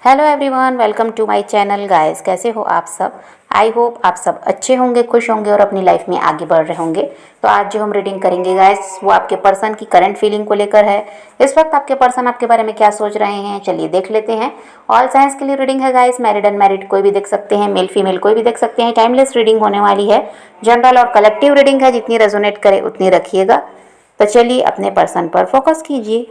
Hello everyone, welcome to my channel guys. कैसे हो आप सब? आई होप आप सब अच्छे होंगे, खुश होंगे और अपनी लाइफ में आगे बढ़ रहे होंगे। तो आज जो हम रीडिंग करेंगे गाइस, वो आपके पर्सन की करंट फीलिंग को लेकर है। इस वक्त आपके पर्सन आपके बारे में क्या सोच रहे हैं, चलिए देख लेते हैं। ऑल साइंस के लिए रीडिंग है गाइस, मैरिड अनमैरिड कोई भी देख सकते हैं, मेल फीमेल कोई भी देख सकते हैं। टाइमलेस रीडिंग होने वाली है, जनरल और कलेक्टिव रीडिंग है, जितनी रेजोनेट करे उतनी रखिएगा। तो चलिए अपने पर्सन पर फोकस कीजिए।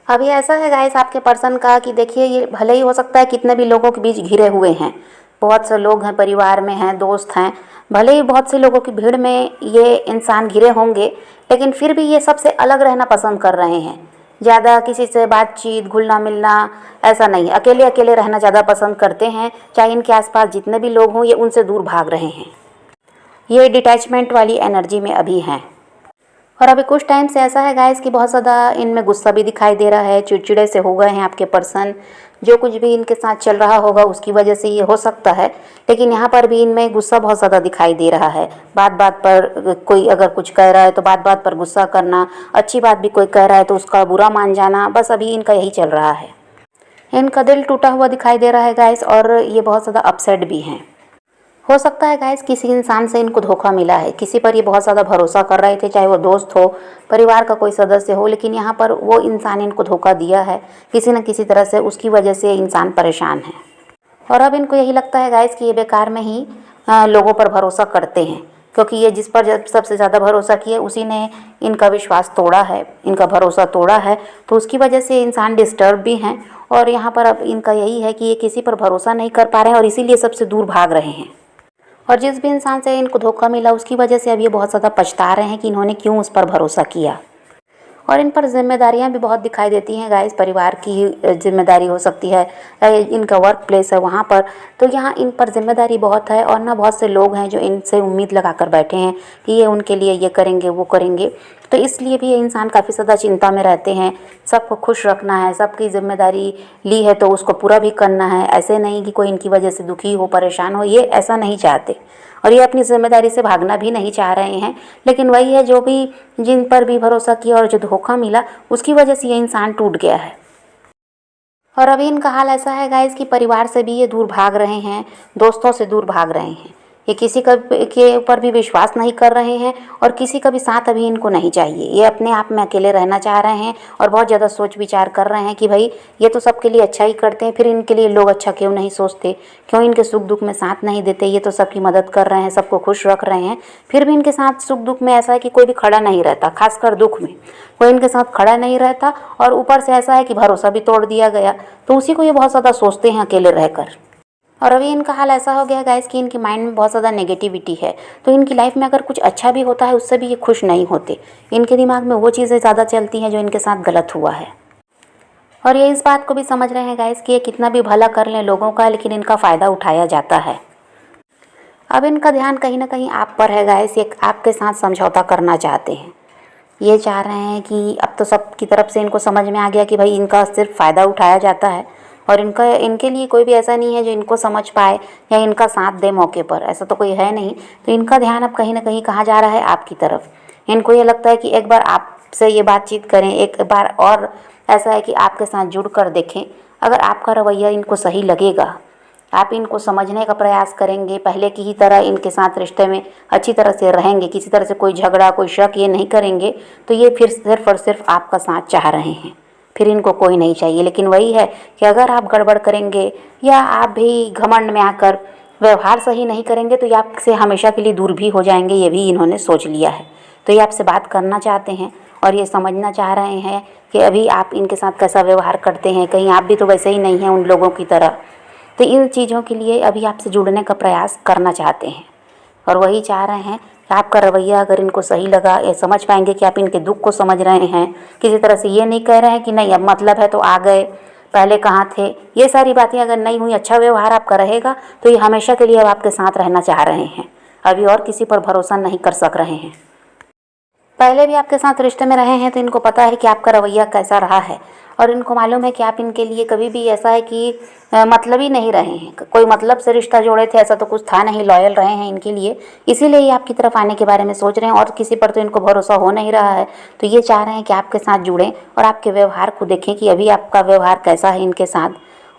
अभी ऐसा है गाइस आपके पर्सन का कि देखिए, ये भले ही हो सकता है कितने भी लोगों के बीच घिरे हुए हैं, बहुत से लोग हैं, परिवार में हैं, दोस्त हैं, भले ही बहुत से लोगों की भीड़ में ये इंसान घिरे होंगे, लेकिन फिर भी ये सबसे अलग रहना पसंद कर रहे हैं। ज़्यादा किसी से बातचीत, घुलना मिलना ऐसा नहीं, अकेले अकेले रहना ज़्यादा पसंद करते हैं। चाहे इनके आसपास जितने भी लोग हों, ये उनसे दूर भाग रहे हैं। ये डिटैचमेंट वाली एनर्जी में अभी हैं। और अभी कुछ टाइम से ऐसा है गाइस कि बहुत ज़्यादा इनमें गुस्सा भी दिखाई दे रहा है, चिड़चिड़े से हो गए हैं आपके पर्सन। जो कुछ भी इनके साथ चल रहा होगा उसकी वजह से ये हो सकता है, लेकिन यहाँ पर भी इनमें गुस्सा बहुत ज़्यादा दिखाई दे रहा है। बात बात पर कोई अगर कुछ कह रहा है तो बात बात पर गुस्सा करना, अच्छी बात भी कोई कह रहा है तो उसका बुरा मान जाना, बस अभी इनका यही चल रहा है। इनका दिल टूटा हुआ दिखाई दे रहा है गाइस, और ये बहुत ज़्यादा अपसेट भी हैं। हो सकता है गाइस किसी इंसान से इनको धोखा मिला है, किसी पर ये बहुत ज़्यादा भरोसा कर रहे थे, चाहे वो दोस्त हो, परिवार का कोई सदस्य हो, लेकिन यहाँ पर वो इंसान इनको धोखा दिया है किसी न किसी तरह से। उसकी वजह से इंसान परेशान है और अब इनको यही लगता है गाइस कि ये बेकार में ही लोगों पर भरोसा करते हैं, क्योंकि ये जिस पर जब सबसे ज़्यादा भरोसा किया उसी ने इनका विश्वास तोड़ा है, इनका भरोसा तोड़ा है। तो उसकी वजह से इंसान डिस्टर्ब भी हैं, और यहाँ पर अब इनका यही है कि ये किसी पर भरोसा नहीं कर पा रहे हैं और इसीलिए सबसे दूर भाग रहे हैं। और जिस भी इंसान से इनको धोखा मिला उसकी वजह से अब ये बहुत ज़्यादा पछता रहे हैं कि इन्होंने क्यों उस पर भरोसा किया। और इन पर जिम्मेदारियां भी बहुत दिखाई देती हैं गाइस, परिवार की जिम्मेदारी हो सकती है, इनका वर्क प्लेस है वहाँ पर, तो यहाँ इन पर जिम्मेदारी बहुत है। और ना बहुत से लोग हैं जो इनसे उम्मीद लगा कर बैठे हैं कि ये उनके लिए ये करेंगे वो करेंगे, तो इसलिए भी ये इंसान काफ़ी ज़्यादा चिंता में रहते हैं। सबको खुश रखना है, सबकी जिम्मेदारी ली है तो उसको पूरा भी करना है। ऐसे नहीं कि कोई इनकी वजह से दुखी हो, परेशान हो, ये ऐसा नहीं चाहते। और ये अपनी जिम्मेदारी से भागना भी नहीं चाह रहे हैं, लेकिन वही है, जो भी जिन पर भी भरोसा किया और जो धोखा मिला उसकी वजह से ये इंसान टूट गया है। और अभी इनका हाल ऐसा है गाइस कि परिवार से भी ये दूर भाग रहे हैं, दोस्तों से दूर भाग रहे हैं। ये किसी का के ऊपर भी विश्वास नहीं कर रहे हैं और किसी का भी साथ अभी इनको नहीं चाहिए। ये अपने आप में अकेले रहना चाह रहे हैं और बहुत ज़्यादा सोच विचार कर रहे हैं कि भाई ये तो सबके लिए अच्छा ही करते हैं, फिर इनके लिए लोग अच्छा क्यों नहीं सोचते, क्यों इनके सुख दुख में साथ नहीं देते। ये तो सबकी मदद कर रहे हैं, सबको खुश रख रहे हैं, फिर भी इनके साथ सुख दुख में ऐसा है कि कोई भी खड़ा नहीं रहता, खासकर दुख में कोई इनके साथ खड़ा नहीं रहता। और ऊपर से ऐसा है कि भरोसा भी तोड़ दिया गया, तो उसी को ये बहुत ज़्यादा सोचते हैं अकेले रहकर। और अभी इनका हाल ऐसा हो गया गाइस कि इनके माइंड में बहुत ज़्यादा नेगेटिविटी है, तो इनकी लाइफ में अगर कुछ अच्छा भी होता है उससे भी ये खुश नहीं होते। इनके दिमाग में वो चीज़ें ज़्यादा चलती हैं जो इनके साथ गलत हुआ है। और ये इस बात को भी समझ रहे हैं गाइस कि ये कितना भी भला कर लें लोगों का, लेकिन इनका फ़ायदा उठाया जाता है। अब इनका ध्यान कहीं ना कहीं आप पर है गाइस, ये आपके साथ समझौता करना चाहते हैं। ये चाह रहे हैं कि अब तो सबकी तरफ से इनको समझ में आ गया कि भाई इनका सिर्फ फ़ायदा उठाया जाता है, और इनके लिए कोई भी ऐसा नहीं है जो इनको समझ पाए या इनका साथ दे मौके पर, ऐसा तो कोई है नहीं। तो इनका ध्यान अब कहीं ना कहीं कहाँ जा रहा है, आपकी तरफ। इनको ये लगता है कि एक बार आपसे ये बातचीत करें, एक बार और ऐसा है कि आपके साथ जुड़ कर देखें। अगर आपका रवैया इनको सही लगेगा, आप इनको समझने का प्रयास करेंगे, पहले की ही तरह इनके साथ रिश्ते में अच्छी तरह से रहेंगे, किसी तरह से कोई झगड़ा कोई शक ये नहीं करेंगे, तो ये फिर सिर्फ और सिर्फ आपका साथ चाह रहे हैं, फिर इनको कोई नहीं चाहिए। लेकिन वही है कि अगर आप गड़बड़ करेंगे या आप भी घमंड में आकर व्यवहार सही नहीं करेंगे तो ये आपसे हमेशा के लिए दूर भी हो जाएंगे, ये भी इन्होंने सोच लिया है। तो ये आपसे बात करना चाहते हैं और ये समझना चाह रहे हैं कि अभी आप इनके साथ कैसा व्यवहार करते हैं, कहीं आप भी तो वैसे ही नहीं हैं उन लोगों की तरह। तो इन चीज़ों के लिए अभी आपसे जुड़ने का प्रयास करना चाहते हैं, और वही चाह रहे हैं कि आपका रवैया अगर इनको सही लगा, ये समझ पाएंगे कि आप इनके दुख को समझ रहे हैं, किसी तरह से ये नहीं कह रहे हैं कि नहीं अब मतलब है तो आ गए, पहले कहाँ थे। ये सारी बातें अगर नहीं हुई, अच्छा व्यवहार आपका रहेगा, तो ये हमेशा के लिए अब आपके साथ रहना चाह रहे हैं, अभी और किसी पर भरोसा नहीं कर सक रहे हैं। पहले भी आपके साथ रिश्ते में रहे हैं तो इनको पता है कि आपका रवैया कैसा रहा है, और इनको मालूम है कि आप इनके लिए कभी भी ऐसा है कि मतलब ही नहीं रहे हैं, कोई मतलब से रिश्ता जोड़े थे ऐसा तो कुछ था नहीं, लॉयल रहे हैं इनके लिए, इसीलिए ये आपकी तरफ आने के बारे में सोच रहे हैं। और किसी पर तो इनको भरोसा हो नहीं रहा है, तो ये चाह रहे हैं कि आपके साथ जुड़ें और आपके व्यवहार को देखें कि अभी आपका व्यवहार कैसा है इनके साथ,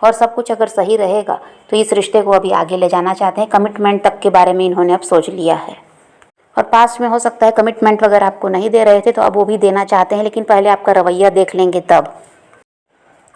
और सब कुछ अगर सही रहेगा तो इस रिश्ते को अभी आगे ले जाना चाहते हैं। कमिटमेंट तक के बारे में इन्होंने अब सोच लिया है, और पास्ट में हो सकता है कमिटमेंट वगैरह आपको नहीं दे रहे थे तो अब वो भी देना चाहते हैं, लेकिन पहले आपका रवैया देख लेंगे तब।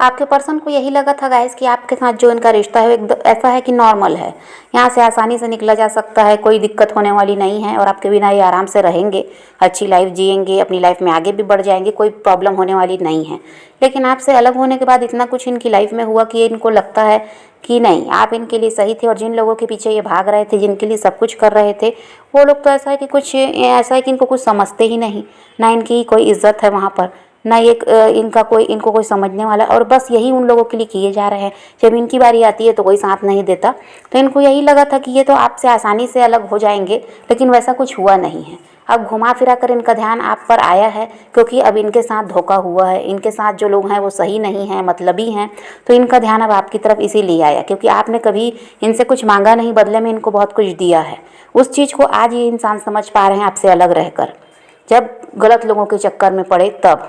आपके पर्सन को यही लगा था गाइस कि आपके साथ जो इनका रिश्ता है वो ऐसा है कि नॉर्मल है, यहाँ से आसानी से निकला जा सकता है, कोई दिक्कत होने वाली नहीं है, और आपके बिना ये आराम से रहेंगे, अच्छी लाइफ जिएंगे, अपनी लाइफ में आगे भी बढ़ जाएंगे, कोई प्रॉब्लम होने वाली नहीं है। लेकिन आपसे अलग होने के बाद इतना कुछ इनकी लाइफ में हुआ कि इनको लगता है कि नहीं, आप इनके लिए सही थे, और जिन लोगों के पीछे ये भाग रहे थे, जिनके लिए सब कुछ कर रहे थे, वो लोग तो ऐसा है कि कुछ ऐसा है कि इनको कुछ समझते ही नहीं, ना इनकी कोई इज्जत है वहाँ पर, ना ये इनको कोई समझने वाला, और बस यही उन लोगों के लिए किए जा रहे हैं। जब इनकी बारी आती है तो कोई साथ नहीं देता, तो इनको यही लगा था कि ये तो आपसे आसानी से अलग हो जाएंगे, लेकिन वैसा कुछ हुआ नहीं है। अब घुमा फिरा कर इनका ध्यान आप पर आया है, क्योंकि अब इनके साथ धोखा हुआ है, इनके साथ जो लोग हैं वो सही नहीं हैं, मतलबी हैं, तो इनका ध्यान अब आपकी तरफ इसीलिए आया क्योंकि आपने कभी इनसे कुछ मांगा नहीं, बदले में इनको बहुत कुछ दिया है। उस चीज़ को आज ये इंसान समझ पा रहे हैं आपसे अलग रहकर, जब गलत लोगों के चक्कर में पड़े तब।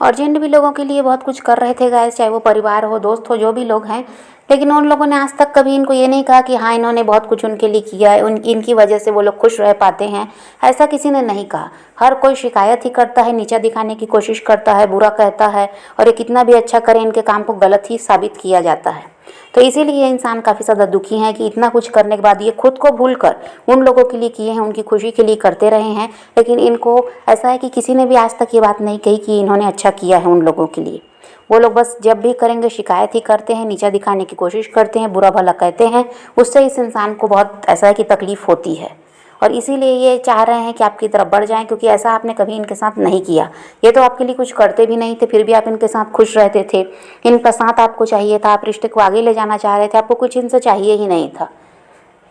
और जिन भी लोगों के लिए बहुत कुछ कर रहे थे गाइस, चाहे वो परिवार हो, दोस्त हो, जो भी लोग हैं, लेकिन उन लोगों ने आज तक कभी इनको ये नहीं कहा कि हाँ इन्होंने बहुत कुछ उनके लिए किया है, इनकी वजह से वो लोग खुश रह पाते हैं, ऐसा किसी ने नहीं कहा। हर कोई शिकायत ही करता है, नीचा दिखाने की कोशिश करता है, बुरा कहता है, और ये कितना भी अच्छा करें इनके काम को गलत ही साबित किया जाता है। तो इसीलिए ये इंसान काफ़ी ज़्यादा दुखी हैं कि इतना कुछ करने के बाद ये खुद को भूलकर उन लोगों के लिए किए हैं, उनकी खुशी के लिए करते रहे हैं, लेकिन इनको ऐसा है कि किसी ने भी आज तक ये बात नहीं कही कि इन्होंने अच्छा किया है उन लोगों के लिए। वो लोग बस जब भी करेंगे शिकायत ही करते हैं, नीचा दिखाने की कोशिश करते हैं, बुरा भला कहते हैं, उससे इस इंसान को बहुत ऐसा है कि तकलीफ़ होती है, और इसीलिए ये चाह रहे हैं कि आपकी तरफ बढ़ जाएं, क्योंकि ऐसा आपने कभी इनके साथ नहीं किया। ये तो आपके लिए कुछ करते भी नहीं थे, फिर भी आप इनके साथ खुश रहते थे, इनका साथ आपको चाहिए था, आप रिश्ते को आगे ले जाना चाह रहे थे, आपको कुछ इनसे चाहिए ही नहीं था।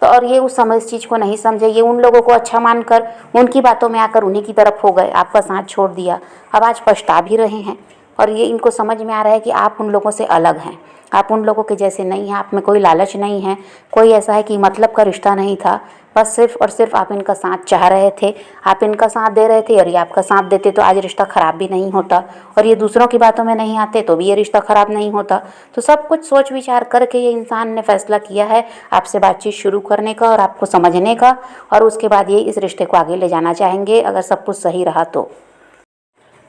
तो और ये उस समय इस चीज़ को नहीं समझे, ये उन लोगों को अच्छा मानकर उनकी बातों में आकर उन्हीं की तरफ हो गए, आपका साथ छोड़ दिया। अब आज पछता भी रहे हैं, और ये इनको समझ में आ रहा है कि आप उन लोगों से अलग हैं, आप उन लोगों के जैसे नहीं हैं, आप में कोई लालच नहीं है, कोई ऐसा है कि मतलब का रिश्ता नहीं था, बस सिर्फ और सिर्फ आप इनका साथ चाह रहे थे, आप इनका साथ दे रहे थे, और ये आपका साथ देते तो आज रिश्ता ख़राब भी नहीं होता, और ये दूसरों की बातों में नहीं आते तो भी ये रिश्ता ख़राब नहीं होता। तो सब कुछ सोच विचार करके ये इंसान ने फैसला किया है आपसे बातचीत शुरू करने का और आपको समझने का, और उसके बाद ये इस रिश्ते को आगे ले जाना चाहेंगे अगर सब कुछ सही रहा तो।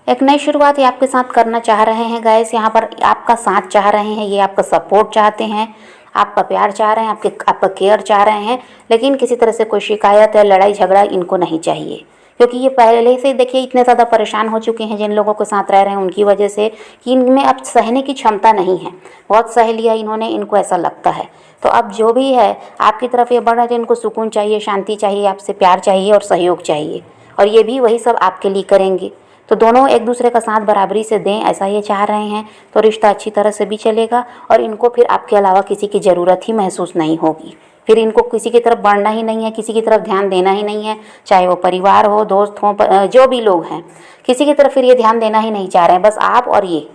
एक नई शुरुआत ये आपके साथ करना चाह रहे हैं गाइस, यहाँ पर आपका साथ चाह रहे हैं, ये आपका सपोर्ट चाहते हैं, आपका प्यार चाह रहे हैं, आपका केयर चाह रहे हैं, लेकिन किसी तरह से कोई शिकायत या लड़ाई झगड़ा इनको नहीं चाहिए, क्योंकि ये पहले से देखिए इतने ज़्यादा परेशान हो चुके हैं जिन लोगों के साथ रह रहे हैं उनकी वजह से, कि इनमें अब सहने की क्षमता नहीं है, बहुत सह लिया इन्होंने, इनको ऐसा लगता है। तो अब जो भी है आपकी तरफ ये बढ़ रहे थे, इनको सुकून चाहिए, शांति चाहिए, आपसे प्यार चाहिए और सहयोग चाहिए, और ये भी वही सब आपके लिए करेंगे। तो दोनों एक दूसरे का साथ बराबरी से दें, ऐसा ये चाह रहे हैं, तो रिश्ता अच्छी तरह से भी चलेगा, और इनको फिर आपके अलावा किसी की ज़रूरत ही महसूस नहीं होगी, फिर इनको किसी की तरफ बढ़ना ही नहीं है, किसी की तरफ ध्यान देना ही नहीं है, चाहे वो परिवार हो, दोस्त हो, जो भी लोग हैं, किसी की तरफ फिर ये ध्यान देना ही नहीं चाह रहे हैं। बस आप और ये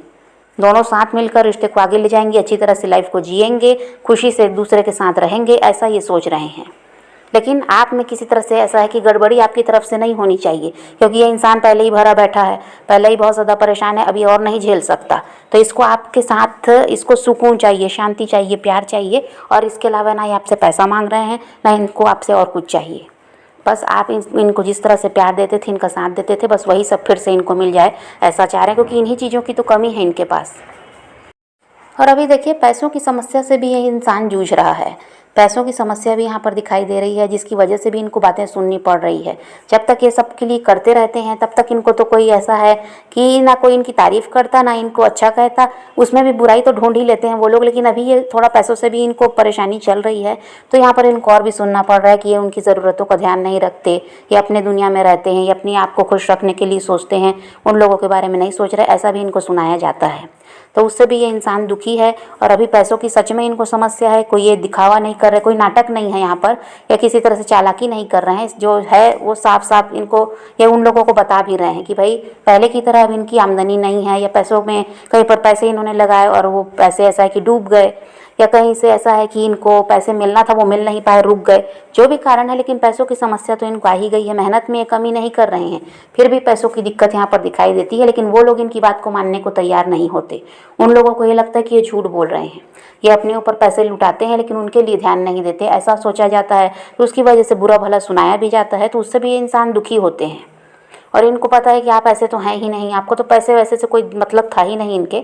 दोनों साथ मिलकर रिश्ते को आगे ले जाएंगे, अच्छी तरह से लाइफ को जिएंगे, खुशी से एक दूसरे के साथ रहेंगे, ऐसा ये सोच रहे हैं। लेकिन आप में किसी तरह से ऐसा है कि गड़बड़ी आपकी तरफ से नहीं होनी चाहिए, क्योंकि ये इंसान पहले ही भरा बैठा है, पहले ही बहुत ज़्यादा परेशान है, अभी और नहीं झेल सकता। तो इसको आपके साथ, इसको सुकून चाहिए, शांति चाहिए, प्यार चाहिए, और इसके अलावा ना ये आपसे पैसा मांग रहे हैं, ना इनको आपसे और कुछ चाहिए। बस आप इनको जिस तरह से प्यार देते थे, इनका साथ देते थे, बस वही सब फिर से इनको मिल जाए, ऐसा चाह रहे हैं, क्योंकि इन्हीं चीज़ों की तो कमी है इनके पास। और अभी देखिए पैसों की समस्या से भी ये इंसान जूझ रहा है, पैसों की समस्या भी यहाँ पर दिखाई दे रही है, जिसकी वजह से भी इनको बातें सुननी पड़ रही है। जब तक ये सब के लिए करते रहते हैं तब तक इनको तो कोई ऐसा है कि ना कोई इनकी तारीफ़ करता, ना इनको अच्छा कहता, उसमें भी बुराई तो ढूंढ ही लेते हैं वो लोग। लेकिन अभी ये थोड़ा पैसों से भी इनको परेशानी चल रही है, तो यहाँ पर इनको और भी सुनना पड़ रहा है कि ये उनकी ज़रूरतों का ध्यान नहीं रखते, ये अपने दुनिया में रहते हैं, ये अपने आप को खुश रखने के लिए सोचते हैं, उन लोगों के बारे में नहीं सोच रहे, ऐसा भी इनको सुनाया जाता है। तो उससे भी ये इंसान दुखी है। और अभी पैसों की सच में इनको समस्या है, कोई ये दिखावा नहीं कर रहे, कोई नाटक नहीं है यहाँ पर, या किसी तरह से चालाकी नहीं कर रहे हैं। जो है वो साफ साफ इनको या उन लोगों को बता भी रहे हैं कि भाई पहले की तरह अब इनकी आमदनी नहीं है, या पैसों में कहीं पर पैसे इन्होंने लगाए और वो पैसे ऐसा है कि डूब गए, या कहीं से ऐसा है कि इनको पैसे मिलना था वो मिल नहीं पाए, रुक गए, जो भी कारण है, लेकिन पैसों की समस्या तो इनको आ ही गई है। मेहनत में ये कमी नहीं कर रहे हैं, फिर भी पैसों की दिक्कत यहाँ पर दिखाई देती है, लेकिन वो लोग इनकी बात को मानने को तैयार नहीं होते। उन लोगों को ये लगता है कि ये झूठ बोल रहे हैं, ये अपने ऊपर पैसे लुटाते हैं, लेकिन उनके लिए ध्यान नहीं देते, ऐसा सोचा जाता है। तो उसकी वजह से बुरा भला सुनाया भी जाता है, तो उससे भी ये इंसान दुखी होते हैं। और इनको पता है कि आप ऐसे तो हैं ही नहीं, आपको तो पैसे वैसे से कोई मतलब था ही नहीं इनके,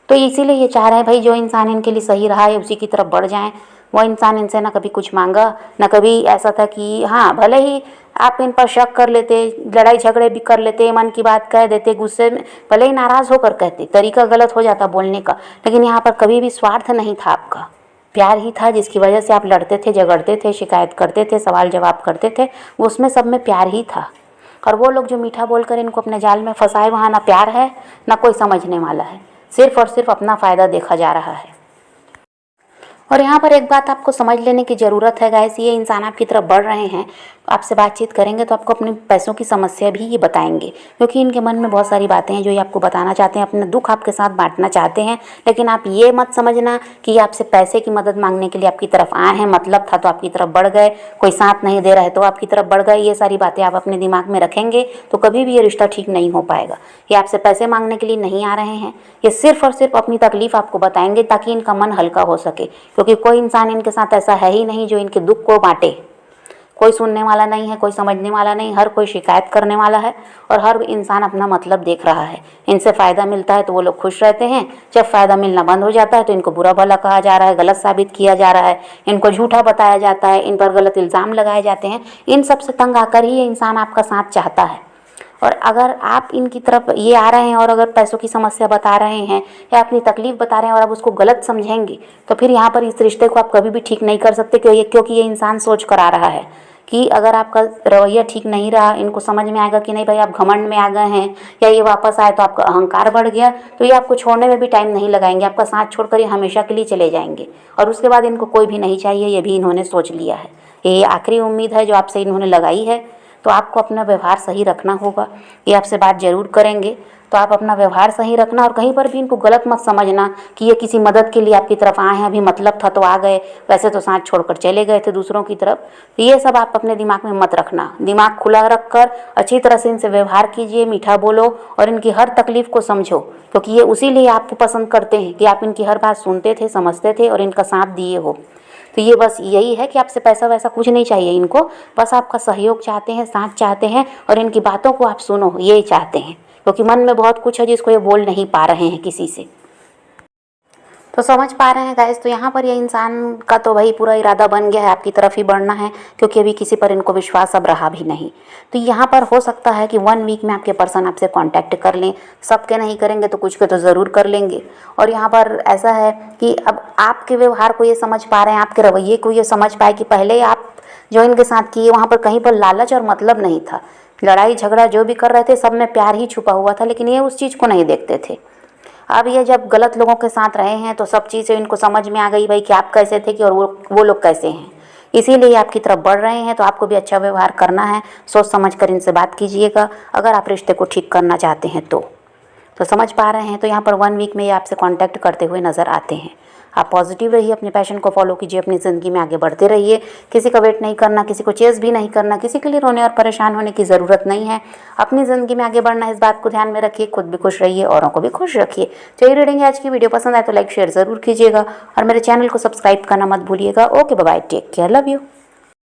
तो इसीलिए ये चाह रहे हैं भाई जो इंसान इनके लिए सही रहा है उसी की तरफ बढ़ जाएं। वो इंसान इनसे ना कभी कुछ मांगा, ना कभी ऐसा था कि हाँ भले ही आप इन पर शक कर लेते, लड़ाई झगड़े भी कर लेते, मन की बात कह देते, गुस्से में भले ही नाराज़ होकर कहते, तरीका गलत हो जाता बोलने का, लेकिन यहाँ पर कभी भी स्वार्थ नहीं था, आपका प्यार ही था जिसकी वजह से आप लड़ते थे, झगड़ते थे, शिकायत करते थे, सवाल जवाब करते थे, उसमें सब में प्यार ही था। और वो लोग जो मीठा बोलकर इनको अपने जाल में फंसाए, वहाँ ना प्यार है ना कोई समझने वाला है, सिर्फ और सिर्फ अपना फ़ायदा देखा जा रहा है। और यहाँ पर एक बात आपको समझ लेने की ज़रूरत है गाइस, ये इंसान आपकी तरफ बढ़ रहे हैं, आपसे बातचीत करेंगे तो आपको अपने पैसों की समस्या भी ये बताएंगे, क्योंकि इनके मन में बहुत सारी बातें हैं जो ये आपको बताना चाहते हैं, अपना दुख आपके साथ बांटना चाहते हैं। लेकिन आप ये मत समझना कि ये आपसे पैसे की मदद मांगने के लिए आपकी तरफ आए हैं, मतलब था तो आपकी तरफ बढ़ गए, कोई साथ नहीं दे रहा है तो आपकी तरफ बढ़ गए। ये सारी बातें आप अपने दिमाग में रखेंगे तो कभी भी ये रिश्ता ठीक नहीं हो पाएगा। ये आपसे पैसे मांगने के लिए नहीं आ रहे हैं, ये सिर्फ और सिर्फ अपनी तकलीफ़ आपको बताएंगे ताकि इनका मन हल्का हो सके, क्योंकि कोई इंसान इनके साथ ऐसा है ही नहीं जो इनके दुख को बांटे। कोई सुनने वाला नहीं है, कोई समझने वाला नहीं, हर कोई शिकायत करने वाला है, और हर इंसान अपना मतलब देख रहा है। इनसे फ़ायदा मिलता है तो वो लोग खुश रहते हैं, जब फ़ायदा मिलना बंद हो जाता है तो इनको बुरा भला कहा जा रहा है, गलत साबित किया जा रहा है, इनको झूठा बताया जाता है, इन पर गलत इल्ज़ाम लगाए जाते हैं। इन सब से तंग आकर ही ये इंसान आपका साथ चाहता है। और अगर आप इनकी तरफ ये आ रहे हैं और अगर पैसों की समस्या बता रहे हैं या अपनी तकलीफ़ बता रहे हैं और आप उसको गलत समझेंगे तो फिर यहाँ पर इस रिश्ते को आप कभी भी ठीक नहीं कर सकते, क्योंकि ये इंसान सोच कर आ रहा है कि अगर आपका रवैया ठीक नहीं रहा, इनको समझ में आएगा कि नहीं भाई आप घमंड में आ गए हैं, या ये वापस आए तो आपका अहंकार बढ़ गया, तो ये आपको छोड़ने में भी टाइम नहीं लगाएंगे, आपका साथ छोड़कर ये हमेशा के लिए चले जाएंगे। और उसके बाद इनको कोई भी नहीं चाहिए, ये भी इन्होंने सोच लिया है। ये आखिरी उम्मीद है जो आपसे इन्होंने लगाई है, तो आपको अपना व्यवहार सही रखना होगा। ये आपसे बात ज़रूर करेंगे तो आप अपना व्यवहार सही रखना, और कहीं पर भी इनको गलत मत समझना कि ये किसी मदद के लिए आपकी तरफ आए हैं, अभी मतलब था तो आ गए, वैसे तो साथ छोड़कर चले गए थे दूसरों की तरफ। तो ये सब आप अपने दिमाग में मत रखना, दिमाग खुला रखकर अच्छी तरह से इनसे व्यवहार कीजिए, मीठा बोलो और इनकी हर तकलीफ़ को समझो, क्योंकि ये उसी लिए आपको पसंद करते हैं कि आप इनकी हर बात सुनते थे, समझते थे और इनका साथ दिए हो। तो ये बस यही है कि आपसे पैसा वैसा कुछ नहीं चाहिए इनको, बस आपका सहयोग चाहते हैं, साथ चाहते हैं, और इनकी बातों को आप सुनो, ये चाहते हैं, क्योंकि मन में बहुत कुछ है जिसको ये बोल नहीं पा रहे हैं किसी से। तो समझ पा रहे हैं गाइस, तो यहाँ पर ये इंसान का तो वही पूरा इरादा बन गया है, आपकी तरफ ही बढ़ना है, क्योंकि अभी किसी पर इनको विश्वास अब रहा भी नहीं। तो यहाँ पर हो सकता है कि 1 वीक में आपके पर्सन आपसे कांटेक्ट कर लें, सबके नहीं करेंगे तो कुछ के तो ज़रूर कर लेंगे। और यहाँ पर ऐसा है कि अब आपके व्यवहार को ये समझ पा रहे हैं, आपके रवैये को ये समझ पाए कि पहले आप जो इनके साथ किए वहाँ पर कहीं पर लालच और मतलब नहीं था, लड़ाई झगड़ा जो भी कर रहे थे सब में प्यार ही छुपा हुआ था, लेकिन ये उस चीज़ को नहीं देखते थे। अब ये जब गलत लोगों के साथ रहे हैं तो सब चीज़ें इनको समझ में आ गई भाई कि आप कैसे थे कि और वो लोग कैसे हैं, इसीलिए आपकी तरफ बढ़ रहे हैं। तो आपको भी अच्छा व्यवहार करना है, सोच समझ कर इनसे बात कीजिएगा अगर आप रिश्ते को ठीक करना चाहते हैं तो समझ पा रहे हैं। तो यहाँ पर 1 वीक में ये आपसे कांटेक्ट करते हुए नज़र आते हैं। आप पॉजिटिव रहिए, अपने पैशन को फॉलो कीजिए, अपनी ज़िंदगी में आगे बढ़ते रहिए, किसी का वेट नहीं करना, किसी को चेज़ भी नहीं करना, किसी के लिए रोने और परेशान होने की ज़रूरत नहीं है। अपनी ज़िंदगी में आगे बढ़ना है, इस बात को ध्यान में रखिए, खुद भी खुश रहिए, औरों को भी खुश रखिए। तो ये रीडिंग आज की वीडियो पसंद आए तो लाइक शेयर ज़रूर कीजिएगा और मेरे चैनल को सब्सक्राइब करना मत भूलिएगा। Okay bye, take care, love you.